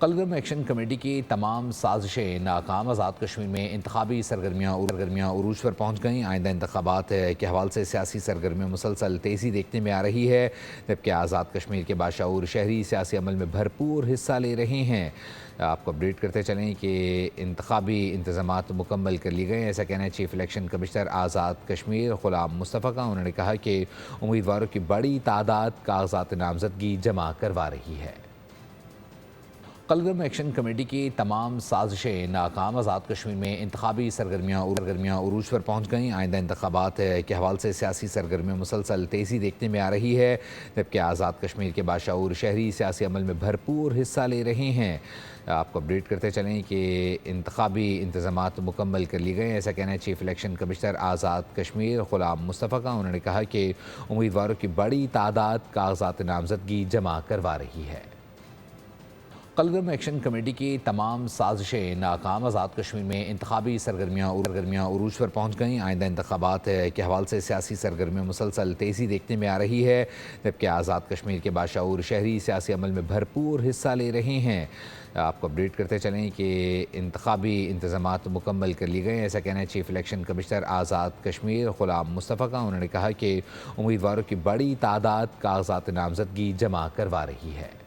قلعہ action committee کی تمام سازشیں ناکام۔ آزاد کشمیر میں انتخابی سرگرمیاں عروج پر پہنچ گئیں۔ آئندہ انتخابات کے حوالے سے سیاسی سرگرمیوں مسلسل تیزی دیکھنے میں آ رہی ہے، جبکہ آزاد کشمیر کے باشعور شہری سیاسی عمل میں بھرپور حصہ لے رہے ہیں۔ آپ کو اپڈیٹ کرتے چلیں کہ انتخابی انتظامات مکمل کر لیے گئے ہیں، ایسا کہنا ہے chief election commissioner Azad Kashmir Ghulam Mustafa کا۔ انہوں نے کہا کہ امیدواروں کی بڑی تعداد کاغذات نامزدگی جمع کروا رہی ہے۔ قلعہ ایکشن کمیٹی کی تمام سازشیں ناکام۔ آزاد کشمیر میں انتخابی سرگرمیاں عروج پر پہنچ گئیں۔ آئندہ انتخابات کے حوالے سے سیاسی سرگرمیوں مسلسل تیزی دیکھنے میں آ رہی ہے، جبکہ آزاد کشمیر کے باشعور شہری سیاسی عمل میں بھرپور حصہ لے رہے ہیں۔ آپ کو اپڈیٹ کرتے چلیں کہ انتخابی انتظامات مکمل کر لیے گئے ہیں، ایسا کہنا ہے chief election commissioner Azad Kashmir Ghulam Mustafa کا۔ انہوں نے کہا کہ امیدواروں کی بڑی تعداد کاغذات نامزدگی جمع کروا رہی ہے۔ قلعہ ایکشن کمیٹی کی تمام سازشیں ناکام۔ آزاد کشمیر میں انتخابی سرگرمیاں عروج پر پہنچ گئیں۔ آئندہ انتخابات کے حوالے سے سیاسی سرگرمیوں مسلسل تیزی دیکھنے میں آ رہی ہے، جبکہ آزاد کشمیر کے باشعور شہری سیاسی عمل میں بھرپور حصہ لے رہے ہیں۔ آپ کو اپڈیٹ کرتے چلیں کہ انتخابی انتظامات مکمل کر لیے گئے ہیں، ایسا کہنا ہے chief election commissioner Azad Kashmir Ghulam Mustafa کا۔ انہوں نے کہا کہ امیدواروں کی بڑی تعداد کاغذات نامزدگی جمع کروا رہی ہے۔